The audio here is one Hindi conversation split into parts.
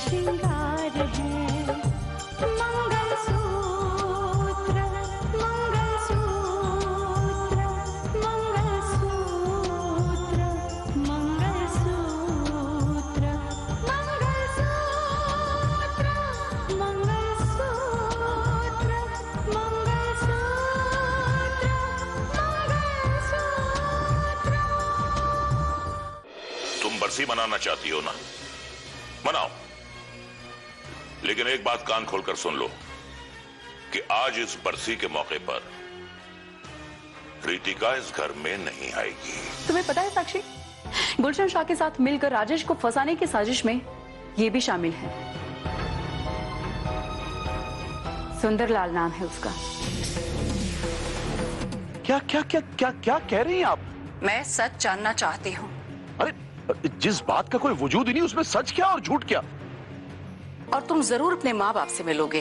श्रृंगार है। मंगलसूत्र मंगलसूत्र मंगलसूत्र मंगलसूत्र मंगलसूत्र मंगलसूत्र मंगलसूत्र। तुम बरसी मनाना चाहती हो ना, मनाओ, लेकिन एक बात कान खोलकर सुन लो कि आज इस बरसी के मौके पर रितिका इस घर में नहीं आएगी। तुम्हें पता है साक्षी, गुलशन शाह के साथ मिलकर राजेश को फंसाने की साजिश में ये भी शामिल है। सुंदरलाल नाम है उसका। क्या क्या क्या क्या क्या कह रही हैं आप? मैं सच जानना चाहती हूँ। अरे जिस बात का कोई वजूद ही नहीं उसमें सच क्या और झूठ क्या? और तुम जरूर अपने माँ बाप से मिलोगे।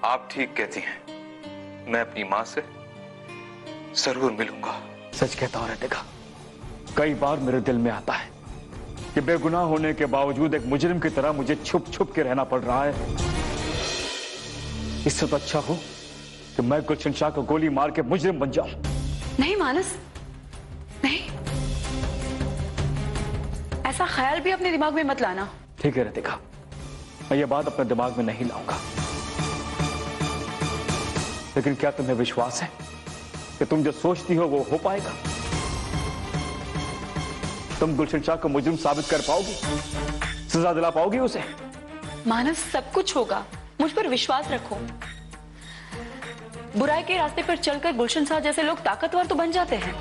आप ठीक कहती हैं, मैं अपनी माँ से जरूर मिलूंगा। सच कहता हूं रितिका, कई बार मेरे दिल में आता है कि बेगुनाह होने के बावजूद एक मुजरिम की तरह मुझे छुप छुप के रहना पड़ रहा है। इससे तो अच्छा हो कि मैं गुलशन शाह को गोली मार के मुजरिम बन जाऊं। नहीं मानस, नहीं, ऐसा ख्याल भी अपने दिमाग में मत लाना। ठीक है रितिका, मैं ये बात अपने दिमाग में नहीं लाऊंगा, लेकिन क्या तुम्हें विश्वास है कि तुम जो सोचती हो वो हो पाएगा? तुम गुलशन शाह को मुजरिम साबित कर पाओगी, सजा दिला पाओगी उसे? मानस, सब कुछ होगा, मुझ पर विश्वास रखो। बुराई के रास्ते पर चलकर गुलशन शाह जैसे लोग ताकतवर तो बन जाते हैं,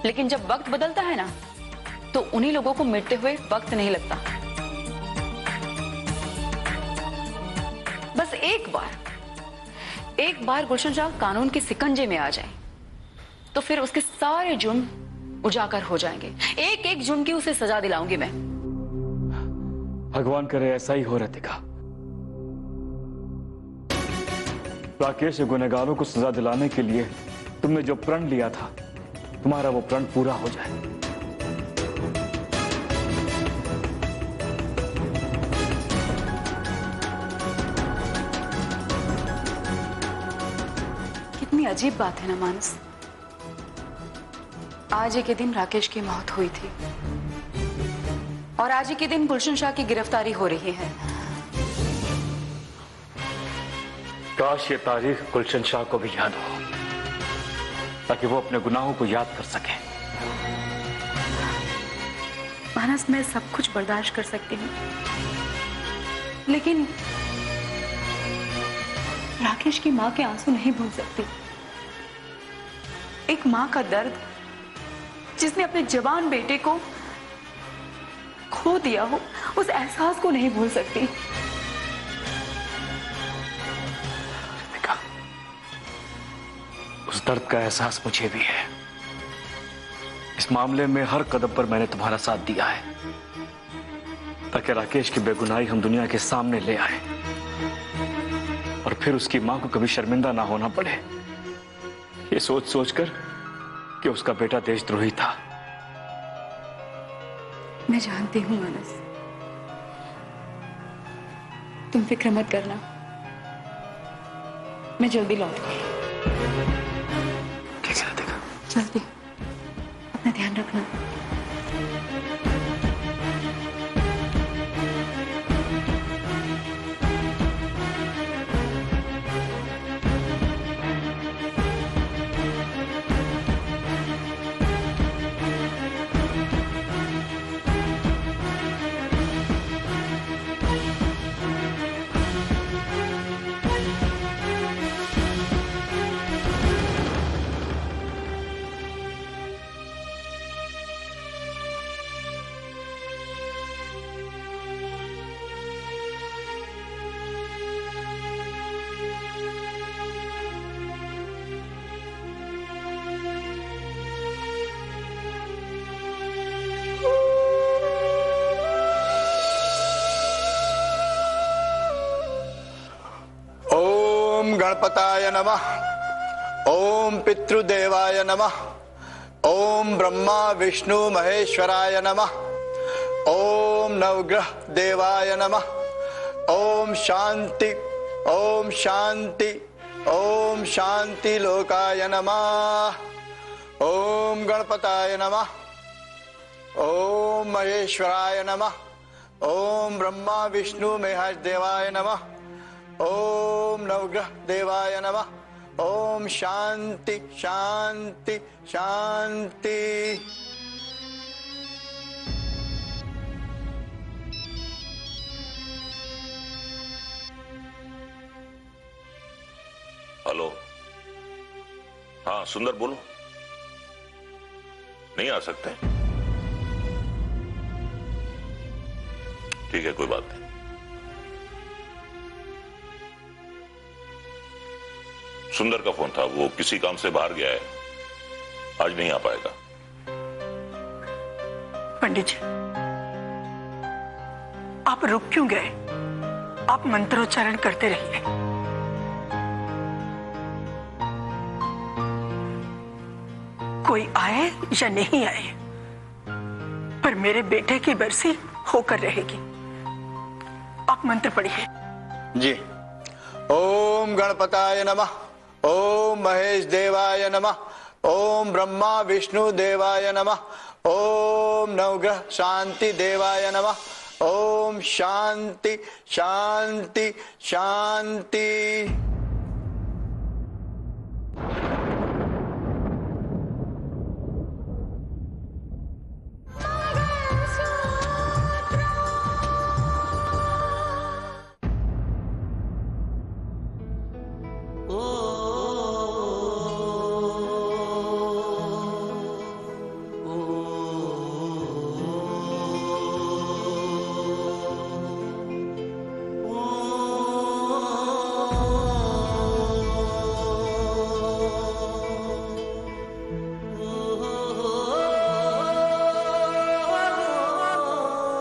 लेकिन जब वक्त बदलता है ना, तो उन्हीं लोगों को मिटते हुए वक्त नहीं लगता। बस एक बार गुलशन शाह कानून के सिकंजे में आ जाए तो फिर उसके सारे जुर्म उजागर हो जाएंगे। एक एक जुर्म की उसे सजा दिलाऊंगी मैं। भगवान करे ऐसा ही हो रितिका। राकेश गुनहगारों को सजा दिलाने के लिए तुमने जो प्रण लिया था, तुम्हारा वो प्रण पूरा हो जाए। कितनी अजीब बात है ना मानस, आज ही के दिन राकेश की मौत हुई थी और आज ही के दिन गुलशन शाह की गिरफ्तारी हो रही है। काश ये तारीख गुलशन शाह को भी याद हो, ताकि वो अपने गुनाहों को याद कर सके। मानस, मैं सब कुछ बर्दाश्त कर सकती हूँ, लेकिन राकेश की माँ के आंसू नहीं भूल सकती। एक माँ का दर्द, जिसने अपने जवान बेटे को खो दिया हो, उस एहसास को नहीं भूल सकती। रितिका, उस दर्द का एहसास मुझे भी है। इस मामले में हर कदम पर मैंने तुम्हारा साथ दिया है, ताकि राकेश की बेगुनाही हम दुनिया के सामने ले आए और फिर उसकी मां को कभी शर्मिंदा ना होना पड़े, ये सोच सोचकर कि उसका बेटा देशद्रोही था। मैं जानती हूँ मानस, तुम फिक्र मत करना, मैं जल्दी लौटूंगी। ठीक है रितिका, जल्दी। अपना ध्यान रखना। गणपताय नमः। ओम पितृदेवाय नमः। ओम ब्रह्मा विष्णु महेश्वराय नमः। नवग्रह देवाय नमः। ओम शांति, ओम शांति, ओम शांति लोकाय नमः। ओम गणपताय नमः। ओम महेश्वराय नमः। ओम ब्रह्मा विष्णु महेश देवाय नमः। ओम नवग्रह देवाय नमः। ओम शांति शांति शांति। हेलो, हाँ सुंदर बोलो। नहीं आ सकते? ठीक है, कोई बात नहीं। सुंदर का फोन था, वो किसी काम से बाहर गया है, आज नहीं आ पाएगा। पंडित जी, आप रुक क्यों गए? आप मंत्रोच्चारण करते रहिए। कोई आए या नहीं आए, पर मेरे बेटे की बरसी होकर रहेगी। आप मंत्र पढ़िए। जी। ओम गणपताय नमः। ओम महेश देवाय नमः। ओम ब्रह्मा विष्णु देवाय नमः। ओम नवग्रह शांति देवाय नमः। ओम शांति शांति शांति।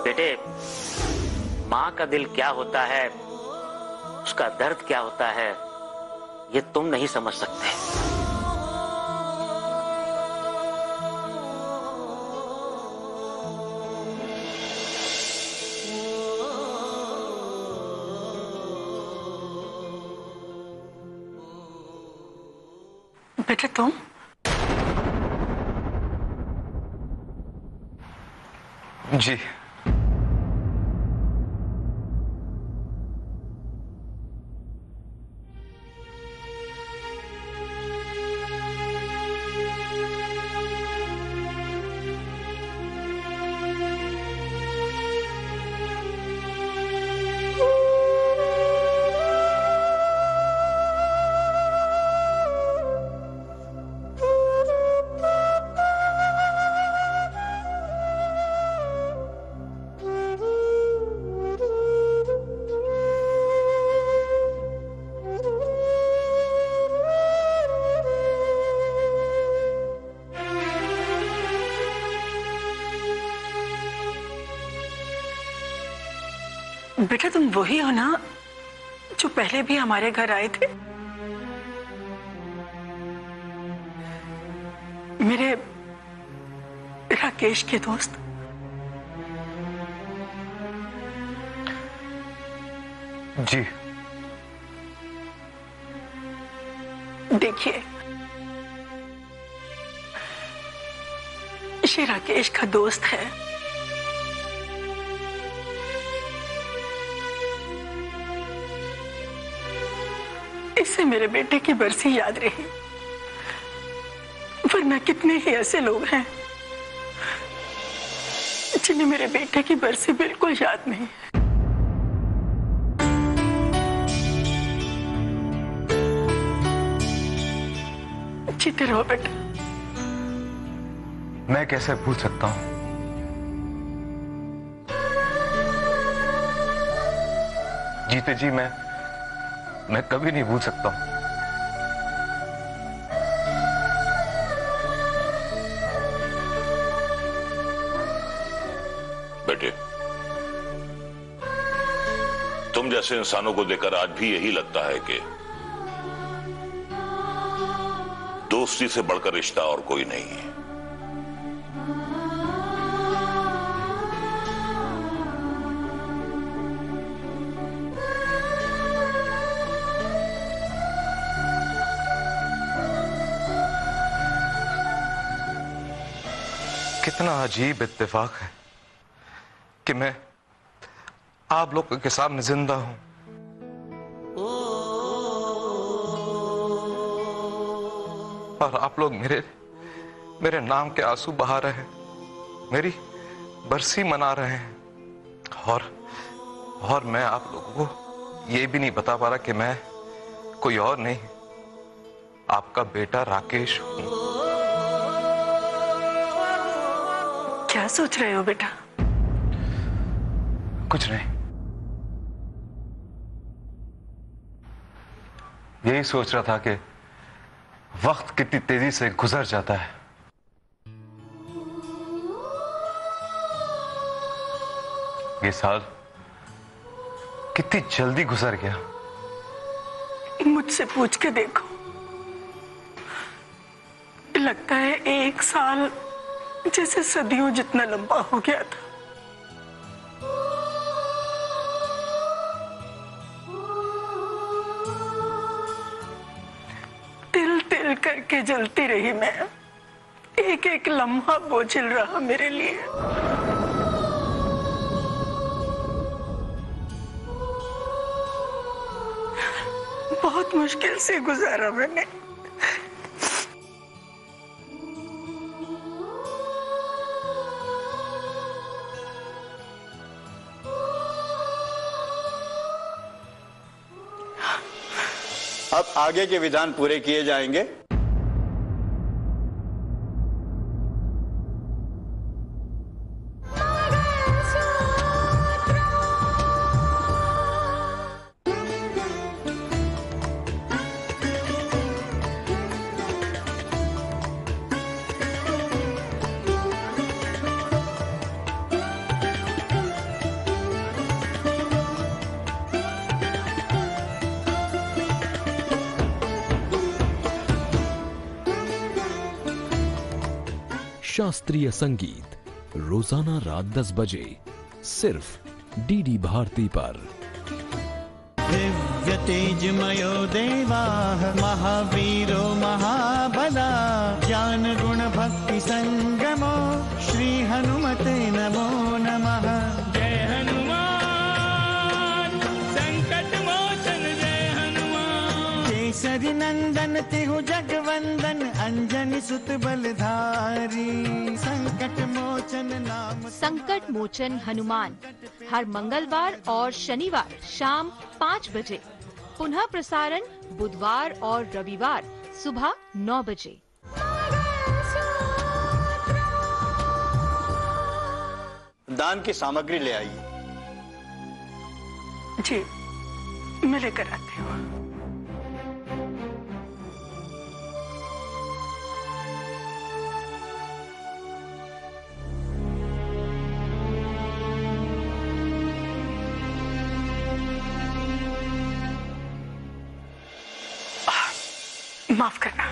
बेटे, माँ का दिल क्या होता है, उसका दर्द क्या होता है, ये तुम नहीं समझ सकते। बेटा तुम? जी। बेटा तुम वही हो ना जो पहले भी हमारे घर आए थे? मेरे राकेश के दोस्त। जी। देखिए, ये राकेश का दोस्त है। इससे मेरे बेटे की बरसी याद रही, वरना कितने ही ऐसे लोग हैं जिन्हें मेरे बेटे की बरसी बिल्कुल याद नहीं है। जीते रहो बेटा। मैं कैसे भूल सकता हूं? जीते जी मैं कभी नहीं भूल सकता हूं। बेटे, तुम जैसे इंसानों को देखकर आज भी यही लगता है कि दोस्ती से बढ़कर रिश्ता और कोई नहीं है। कितना अजीब इत्तेफाक है कि मैं आप लोगों के सामने जिंदा हूं। और आप लोग मेरे नाम के आंसू बहा रहे हैं, मेरी बरसी मना रहे हैं। और मैं आप लोगों को ये भी नहीं बता पा रहा कि मैं कोई और नहीं, आपका बेटा राकेश हूं। क्या सोच रहे हो बेटा? कुछ नहीं, यही सोच रहा था कि वक्त कितनी तेजी से गुजर जाता है। ये साल कितनी जल्दी गुजर गया। मुझसे पूछ के देखो, लगता है एक साल जैसे सदियों जितना लंबा हो गया था। तिल तिल करके जलती रही मैं, एक एक लम्हा बोझिल रहा मेरे लिए। बहुत मुश्किल से गुजारा मैंने। अब आगे के विधान पूरे किए जाएंगे। शास्त्रीय संगीत रोजाना रात 10 बजे सिर्फ डीडी भारती पर। दिव्य तेजमयो देवाः महावीरो महाबला ज्ञान गुण भक्ति संगमो श्री हनुमते नमो नमः। जय हनुमान संकट मोचन जय हनुमान। केसरी नंदन तिहु जगवंदन अंजनी सुत बलधारी संकट मोचन नाम। संकट मोचन हनुमान हर मंगलवार और शनिवार शाम 5 बजे, पुनः प्रसारण बुधवार और रविवार सुबह 9 बजे। दान की सामग्री ले आइए। जी, मैं लेकर आती हूँ। माफ करना।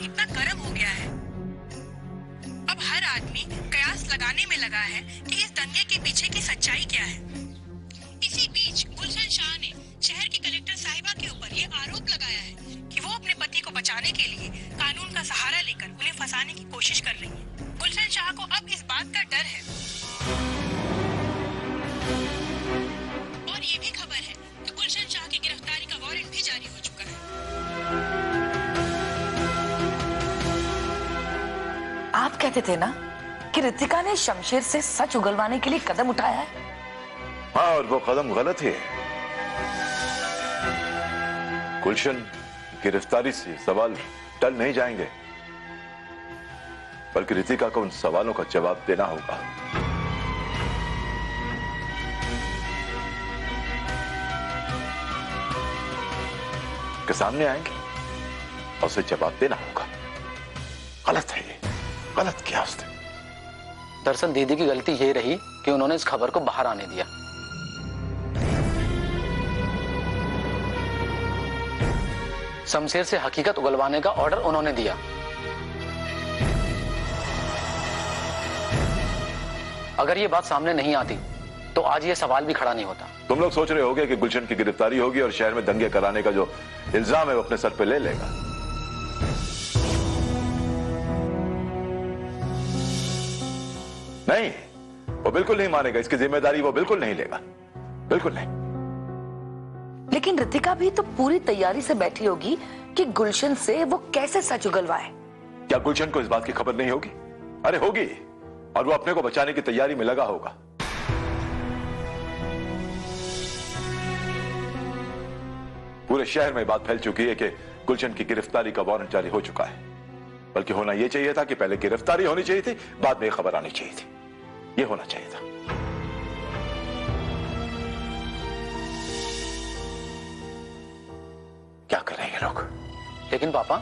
इतना गर्म हो गया है। अब हर आदमी कयास लगाने में लगा है कि इस दंगे के पीछे की सच्चाई क्या है। इसी बीच गुलशन शाह ने शहर की कलेक्टर साहिबा के ऊपर ये आरोप लगाया है कि वो अपने पति को बचाने के लिए कानून का सहारा लेकर उन्हें फंसाने की कोशिश कर रही है। गुलशन शाह को अब इस बात का डर है और ये भी खबर है कि गुलशन शाह की गिरफ्तारी का वारंट भी जारी हो चुका है। आप कहते थे ना कि रितिका ने शमशेर से सच उगलवाने के लिए कदम उठाया है। हाँ, और वो कदम गलत है। गुलशन गिरफ्तारी से सवाल टल नहीं जाएंगे, बल्कि रितिका को उन सवालों का जवाब देना होगा। के सामने आएंगे और उसे जवाब देना होगा। गलत है ये, गलत किया उसने। दरअसल दीदी की गलती ये रही कि उन्होंने इस खबर को बाहर आने दिया। शमशेर से हकीकत उगलवाने का ऑर्डर उन्होंने दिया। अगर ये बात सामने नहीं आती तो आज ये सवाल भी खड़ा नहीं होता। तुम लोग सोच रहे होगे कि गुलशन की गिरफ्तारी होगी और शहर में दंगे कराने का जो इल्जाम है वो अपने सर पे ले लेगा। नहीं, वो बिल्कुल नहीं मानेगा। इसकी जिम्मेदारी वो बिल्कुल नहीं लेगा, बिल्कुल नहीं। लेकिन रितिका भी तो पूरी तैयारी से बैठी होगी कि गुलशन से वो कैसे सच उगलवाए। क्या गुलशन को इस बात की खबर नहीं होगी? अरे होगी, और वो अपने को बचाने की तैयारी में लगा होगा। पूरे शहर में बात फैल चुकी है कि गुलशन की गिरफ्तारी का वारंट जारी हो चुका है। बल्कि होना यह चाहिए था कि पहले गिरफ्तारी होनी चाहिए थी, बाद में खबर आनी चाहिए थी। यह होना चाहिए था। क्या कर रहे हैं ये लोग? लेकिन पापा,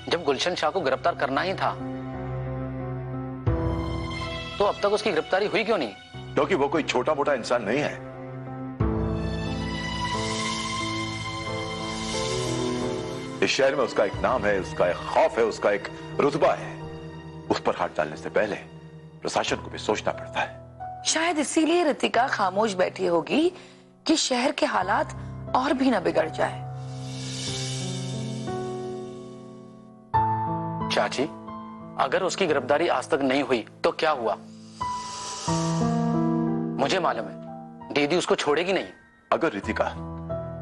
जब गुलशन शाह को गिरफ्तार करना ही था तो अब तक उसकी गिरफ्तारी हुई क्यों नहीं? क्योंकि वो कोई छोटा मोटा इंसान नहीं है। इस शहर में उसका एक नाम है, उसका एक खौफ है, उसका एक रुतबा है। उस पर हाथ डालने से पहले प्रशासन को भी सोचना पड़ता है। शायद इसीलिए रितिका खामोश बैठी होगी कि शहर के हालात और भी न बिगड़ जाए। चाची, अगर उसकी गिरफ्तारी आज तक नहीं हुई तो क्या हुआ? मुझे मालूम है दीदी उसको छोड़ेगी नहीं। अगर रितिका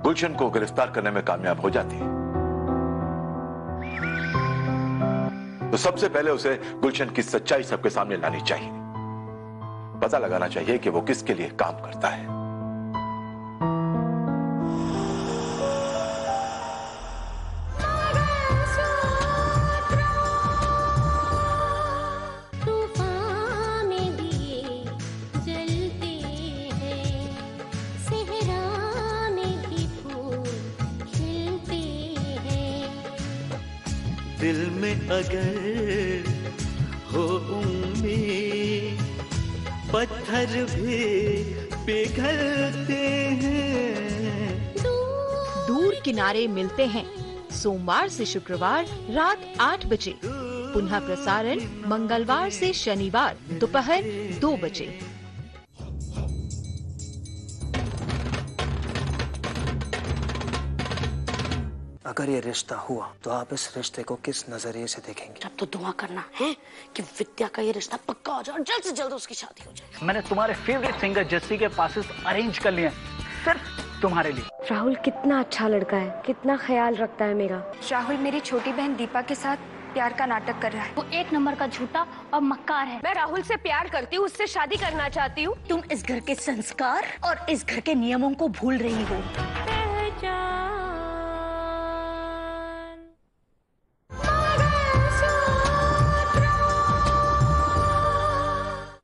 गुलशन को गिरफ्तार करने में कामयाब हो जाती है तो सबसे पहले उसे गुलशन की सच्चाई सबके सामने लानी चाहिए। पता लगाना चाहिए कि वो किसके लिए काम करता है। दिल में अगर हो उम्मीद, पत्थर भी पिघलते हैं। दूर किनारे मिलते हैं सोमवार से शुक्रवार रात 8 बजे। पुनः प्रसारण मंगलवार से शनिवार दोपहर 2 बजे। अगर ये रिश्ता हुआ तो आप इस रिश्ते को किस नजरिए से देखेंगे? अब तो दुआ करना है कि विद्या का ये रिश्ता पक्का हो जाए और जल्द से जल्द उसकी शादी हो जाए। मैंने तुम्हारे फेवरेट सिंगर जस्सी के पासेस अरेंज कर लिए सिर्फ तुम्हारे लिए। राहुल कितना अच्छा लड़का है, कितना ख्याल रखता है मेरा। राहुल मेरी छोटी बहन दीपा के साथ प्यार का नाटक कर रहा है। वो एक नंबर का झूठा और मक्कार है। मैं राहुल से प्यार करती हूँ, उससे शादी करना चाहती हूँ। तुम इस घर के संस्कार और इस घर के नियमों को भूल रही हो।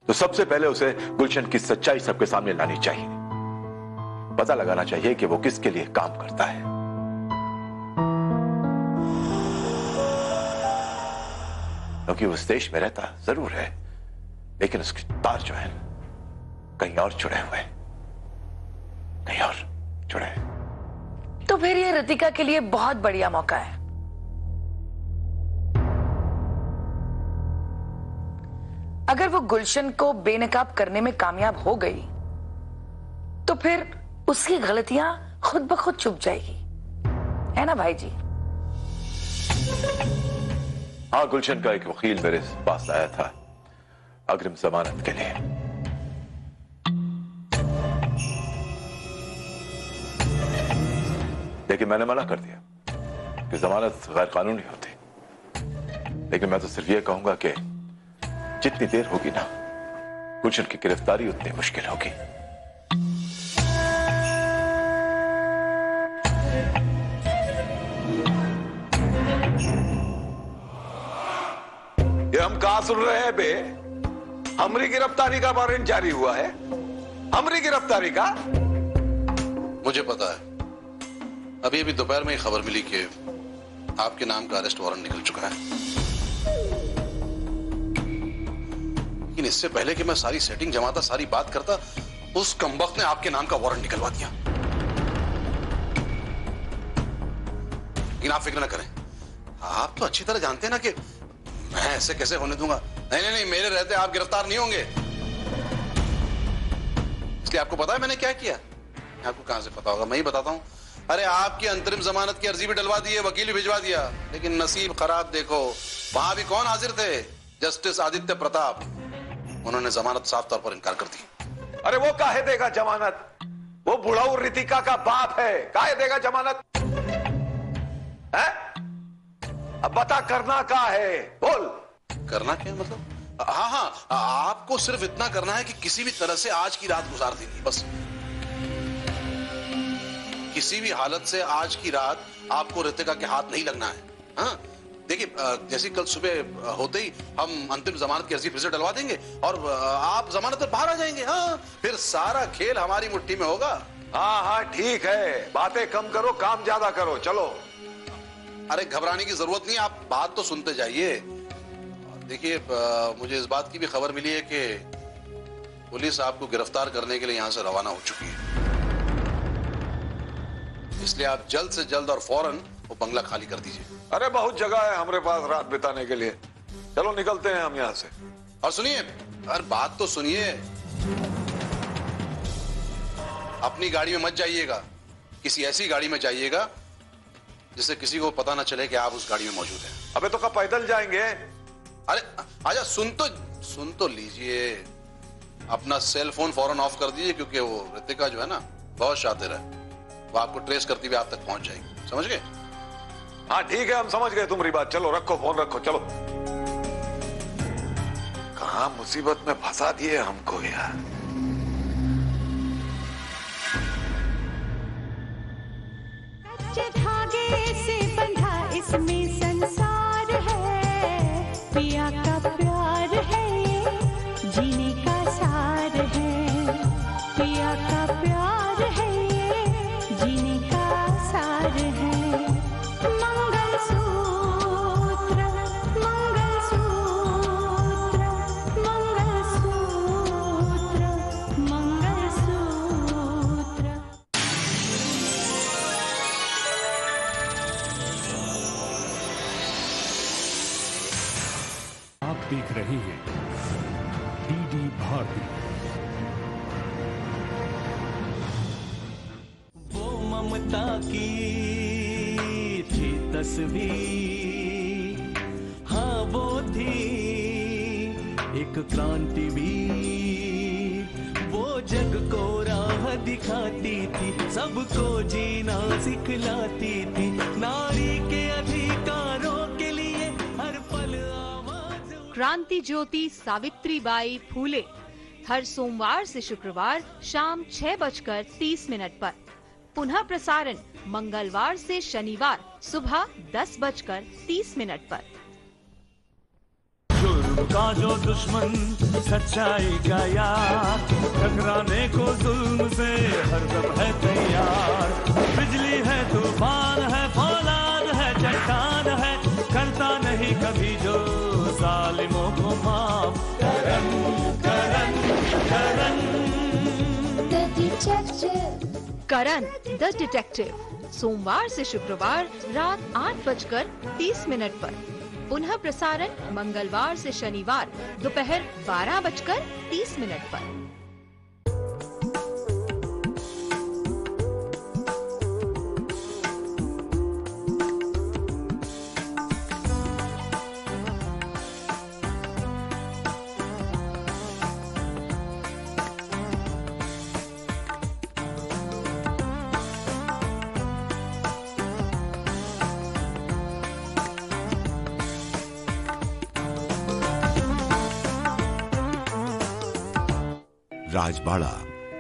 तो सबसे पहले उसे गुलशन की सच्चाई सबके सामने लानी चाहिए। पता लगाना चाहिए कि वो किसके लिए काम करता है। क्योंकि वो उस देश में रहता जरूर है, लेकिन उसके तार जो है कहीं और जुड़े हुए, कहीं और जुड़े हैं। तो फिर ये रितिका के लिए बहुत बढ़िया मौका है। अगर वो गुलशन को बेनकाब करने में कामयाब हो गई तो फिर उसकी गलतियां खुद ब खुद छुप जाएगी, है ना भाई जी? हाँ, गुलशन का एक वकील मेरे पास आया था अग्रिम जमानत के लिए। लेकिन मैंने मना कर दिया कि जमानत गैर कानूनी होती। लेकिन मैं तो सिर्फ ये कहूंगा कि जितनी देर होगी ना, गुलशन की गिरफ्तारी उतनी मुश्किल होगी। ये हम कहा सुन रहे हैं बे? हमरी गिरफ्तारी का वारंट जारी हुआ है। हमरी गिरफ्तारी का? मुझे पता है। अभी अभी दोपहर में ही खबर मिली कि आपके नाम का अरेस्ट वारंट निकल चुका है। लेकिन इससे पहले कि मैं सारी सेटिंग जमाता, सारी बात करता, उस कमबख्त ने आपके नाम का वारंट निकलवा दिया। लेकिन आप फिक्र न करें, आप तो अच्छी तरह जानते हैं ना कि मैं ऐसे कैसे होने दूंगा। नहीं नहीं नहीं, मेरे रहते आप गिरफ्तार नहीं होंगे। इसलिए आपको पता है मैंने क्या किया? आपको कहां से पता होगा, मैं ही बताता हूं। अरे आपकी अंतरिम जमानत की अर्जी भी डलवा दी है, वकील भी भिजवा दिया। लेकिन नसीब खराब देखो, वहां भी कौन हाजिर थे? जस्टिस आदित्य प्रताप। उन्होंने जमानत साफ तौर पर इनकार कर दी। अरे वो काहे देगा जमानत? वो बुढ़ाऊ रितिका का बाप है, काहे देगा जमानत? है? अब बता, करना क्या है? बोल। करना क्या मतलब? हाँ हाँ, आपको सिर्फ इतना करना है कि किसी भी तरह से आज की रात गुजार देनी, बस। किसी भी हालत से आज की रात आपको रितिका के हाथ नहीं लगना है। हाँ, देखिए, जैसे कल सुबह होते ही हम अंतिम जमानत की अर्जी फिर से डलवा देंगे और आप जमानत पर बाहर आ जाएंगे। हाँ, फिर सारा खेल हमारी मुट्ठी में होगा। हाँ हाँ ठीक है, बातें कम करो, काम ज्यादा करो, चलो। अरे घबराने की जरूरत नहीं, आप बात तो सुनते जाइए। देखिए, मुझे इस बात की भी खबर मिली है कि पुलिस आपको गिरफ्तार करने के लिए यहां से रवाना हो चुकी है। इसलिए आप जल्द से जल्द और फौरन वो बंगला खाली कर दीजिए। अरे बहुत जगह है हमारे पास रात बिताने के लिए, चलो निकलते हैं हम यहाँ से। और सुनिए, अरे बात तो सुनिए, अपनी गाड़ी में मत जाइएगा, किसी ऐसी गाड़ी में जाइएगा जिससे किसी को पता ना चले कि आप उस गाड़ी में मौजूद हैं। अबे तो कब पैदल जाएंगे? अरे आजा, सुन तो लीजिए। अपना सेल फोन फौरन ऑफ कर दीजिए, क्योंकि वो रितिका जो है ना, बहुत शातिर है। वो आपको ट्रेस करती हुई आप तक पहुंच जाएगी, समझ गए? हाँ ठीक है, हम समझ गए तुम्हारी बात। चलो रखो फोन, रखो, चलो। कहां मुसीबत में फंसा दिए हमको यार। धागे से बंधा इसमें संसार है, पिया का प्यार है, जीने का सार है। पिया का प्यार है, जीने का सार है। मंगलसूत्र, मंगलसूत्र, मंगलसूत्र, मंगलसूत्र। आप देख रहे हैं डीडी भारती। वो ममता की थी तस्वीर, हाँ वो थी एक क्रांतिवीर। वो जग को राह दिखाती थी, सबको जीना सिखलाती थी। नारी के अधिकारों के लिए हर पल क्रांति ज्योति सावित्रीबाई फूले हर सोमवार से शुक्रवार शाम 6:30 पर, पुनः प्रसारण मंगलवार से शनिवार सुबह 10:30 पर। जुर्म का जो दुश्मन सच्चाई का यार, टकराने को जुल्म से हरदम है तैयार। बिजली है, तूफान है, फौलाद है, चट्टान है, करता नहीं कभी जो जालिमों को माफ। करन करन करन करण द डिटेक्टिव, सोमवार से शुक्रवार रात 8:30 पर, पुनः प्रसारण मंगलवार से शनिवार दोपहर 12:30 पर। राजबाड़ा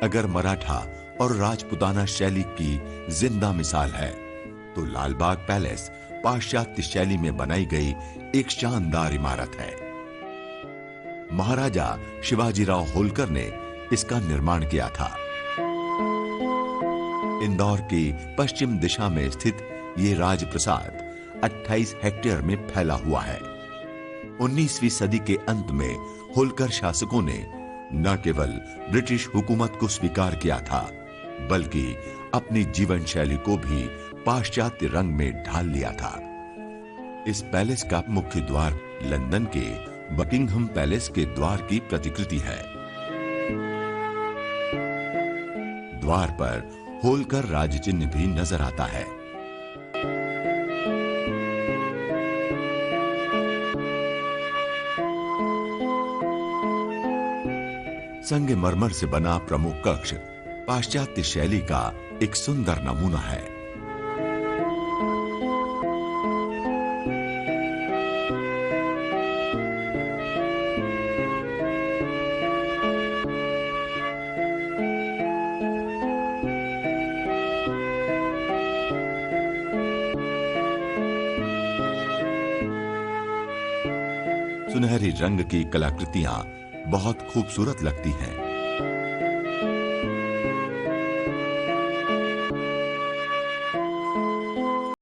अगर मराठा और राजपुताना शैली की जिंदा मिसाल है, तो लालबाग पैलेस पाश्चात्य शैली में बनाई गई एक शानदार इमारत है। महाराजा शिवाजीराव होलकर ने इसका निर्माण किया था। इंदौर की पश्चिम दिशा में स्थित ये राजप्रसाद 28 हेक्टेयर में फैला हुआ है। 19वीं सदी के अंत में होलकर शासकों ने न केवल ब्रिटिश हुकूमत को स्वीकार किया था, बल्कि अपनी जीवन शैली को भी पाश्चात्य रंग में ढाल लिया था। इस पैलेस का मुख्य द्वार लंदन के बकिंघम पैलेस के द्वार की प्रतिकृति है। द्वार पर होलकर राज चिन्ह भी नजर आता है। संगमरमर से बना प्रमुख कक्ष पाश्चात्य शैली का एक सुंदर नमूना है। सुनहरी रंग की कलाकृतियां बहुत खूबसूरत लगती हैं।